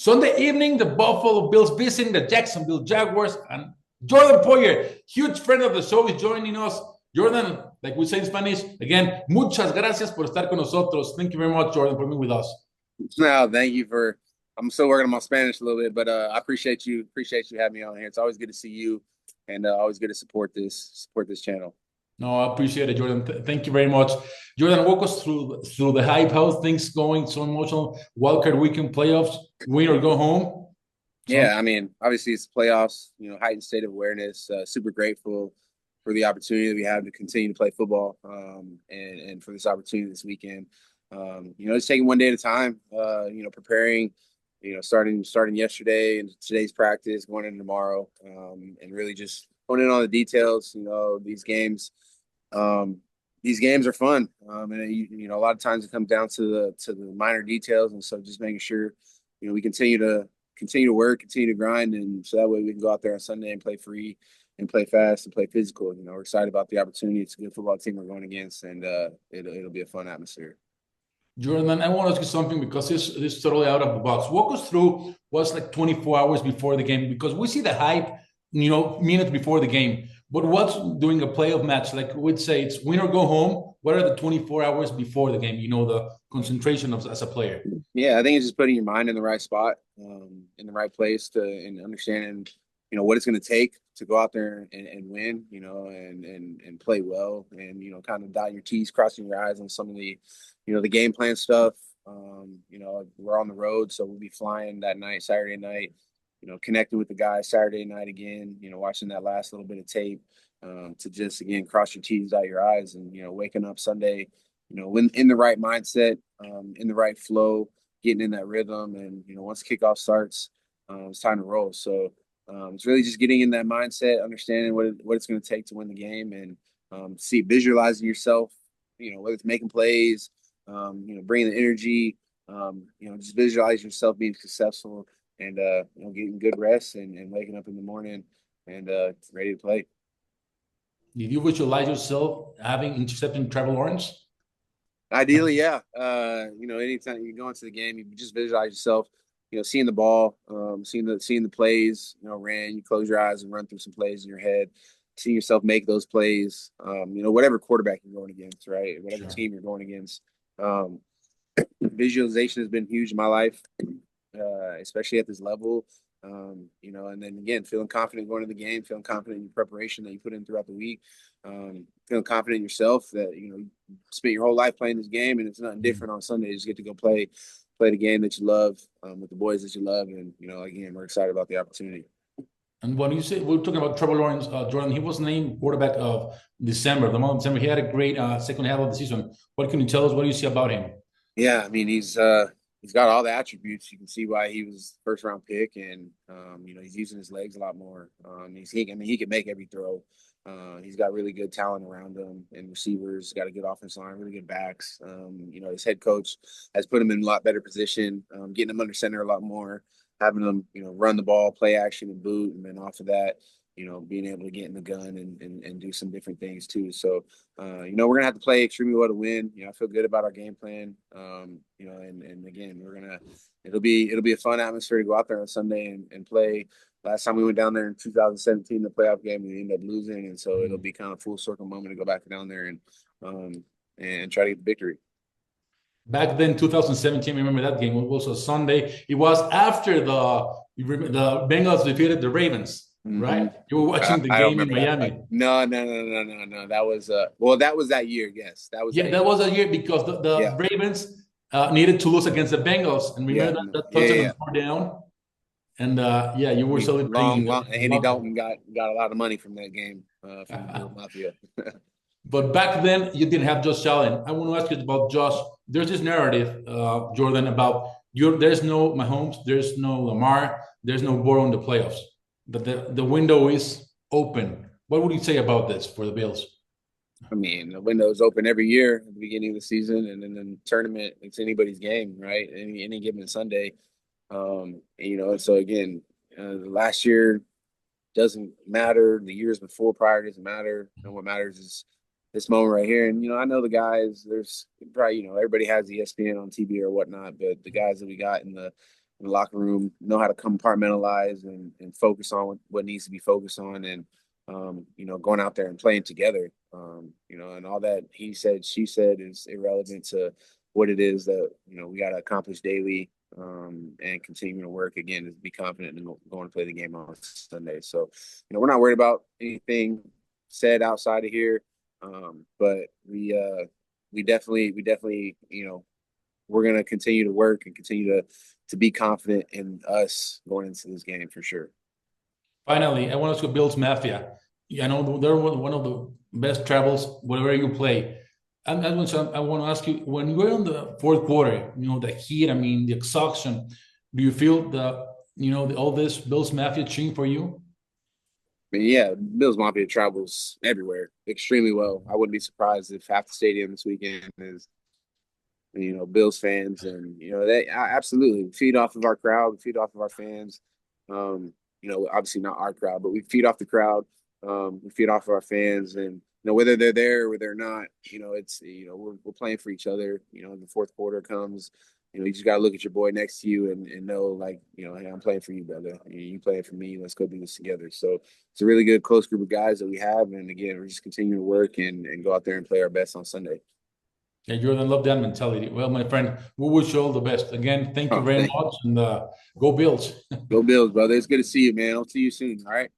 Sunday evening, the Buffalo Bills visiting the Jacksonville Jaguars, and Jordan Poyer, huge friend of the show, is joining us. Jordan, like we say in Spanish, again, muchas gracias por estar con nosotros. Thank you very much, Jordan, for being with us. No, thank you for. I'm still working on my Spanish a little bit, but I appreciate you having me on here. It's always good to see you, and always good to support this channel. No, I appreciate it, Jordan. Thank you very much. Jordan, walk us through the hype, how things going, so emotional, wildcard weekend playoffs, win or go home. Yeah, I mean, obviously it's playoffs, heightened state of awareness. Super grateful for the opportunity that we have to continue to play football, and for this opportunity this weekend. Just taking one day at a time. Preparing. Starting yesterday and today's practice, going into tomorrow, and really just honing in on the details. These games are fun, and a lot of times it comes down to the minor details, and so just making sure we continue to work, continue to grind, and so that way we can go out there on Sunday and play free and play fast and play physical. We're excited about the opportunity. It's a good football team we're going against, and it'll be a fun atmosphere. Jordan, I want to ask you something because this is totally out of the box. Walk us through what's like 24 hours before the game, because we see the hype, minutes before the game. But what's doing a playoff match? Like we'd say it's win or go home. What are the 24 hours before the game? The concentration as a player. Yeah, I think it's just putting your mind in the right spot, in the right place and understanding, what it's going to take to go out there and win, and play well, and, kind of dot your T's, crossing your I's on some of the, the game plan stuff. We're on the road, so we'll be flying that night, Saturday night, connecting with the guys Saturday night again, watching that last little bit of tape, to just, again, cross your T's, dot your I's, and, waking up Sunday, when in the right mindset, in the right flow, getting in that rhythm. And, once kickoff starts, it's time to roll. So it's really just getting in that mindset, understanding what it's going to take to win the game, and visualizing yourself, whether it's making plays, bringing the energy, just visualize yourself being successful, and, getting good rest, and waking up in the morning and ready to play. Did you visualize yourself having intercepted Trevor Lawrence? Ideally, yeah. Anytime you go into the game, you just visualize yourself, seeing the ball, seeing the plays, you close your eyes and run through some plays in your head, seeing yourself make those plays, whatever quarterback you're going against, right? Whatever team you're going against. Visualization has been huge in my life, especially at this level. And then again, feeling confident going to the game, feeling confident in your preparation that you put in throughout the week, feeling confident in yourself that, you spent your whole life playing this game, and it's nothing different on Sunday. You just get to go play the game that you love, with the boys that you love. And, again, we're excited about the opportunity. And when you say, we're talking about Trevor Lawrence, Jordan, he was named quarterback of December, the month of December. He had a great second half of the season. What can you tell us? What do you see about him? Yeah, I mean, he's got all the attributes. You can see why he was first round pick, and he's using his legs a lot more. He can make every throw. He's got really good talent around him, and receivers, got a good offensive line, really good backs. His head coach has put him in a lot better position, getting him under center a lot more, having him, run the ball, play action and boot. And then off of that, being able to get in the gun and do some different things too. So, we're going to have to play extremely well to win. I feel good about our game plan. And again, it'll be a fun atmosphere to go out there on Sunday and play. Last time we went down there in 2017, the playoff game, we ended up losing. And so it'll be kind of a full circle moment to go back down there and try to get the victory. Back then, 2017, remember that game? It was a Sunday. It was after the Bengals defeated the Ravens. Right, you were watching the game in Miami. No. That was that was that year. Yes, that was. That was a year because the Ravens needed to lose against the Bengals, and remember that touchdown scored down. And you were celebrating. Andy Dalton got a lot of money from that game from Bills Mafia. But back then, you didn't have Josh Allen. I want to ask you about Josh. There's this narrative, Jordan, about there's no Mahomes, there's no Lamar, there's no Burrow in the playoffs. But the window is open. What would you say about this for the Bills? I mean, the window is open every year at the beginning of the season, and then the tournament, it's anybody's game, right? Any given Sunday. So again, last year doesn't matter. The years before prior doesn't matter. What matters is this moment right here. And, I know the guys, there's probably, everybody has ESPN on TV or whatnot, but the guys that we got in the in the locker room, know how to compartmentalize and focus on what needs to be focused on, and going out there and playing together. And all that he said, she said is irrelevant to what it is that we got to accomplish daily, and continue to work again to be confident and going to play the game on Sunday. So, we're not worried about anything said outside of here, but we definitely we're gonna continue to work and continue to be confident in us going into this game for sure. Finally, I want to ask Bills Mafia. I know they're one of the best travels wherever you play. I want to ask you, when you were in the fourth quarter, the heat, the exhaustion, do you feel all this Bills Mafia cheering for you? Yeah, Bills Mafia travels everywhere extremely well. I wouldn't be surprised if half the stadium this weekend is, Bills fans, and they absolutely feed off of our crowd, we feed off of our fans. Obviously not our crowd, but we feed off the crowd. We feed off of our fans, and whether they're there or they're not, it's we're playing for each other. The fourth quarter comes, you just got to look at your boy next to you and know, like, hey, I'm playing for you, brother. You playing for me. Let's go do this together. So it's a really good close group of guys that we have, and again, we're just continuing to work and go out there and play our best on Sunday. Yeah, Jordan, love that mentality. Well, my friend, we wish you all the best. Again, thank you very much, and go Bills. Go Bills, brother. It's good to see you, man. I'll see you soon. All right.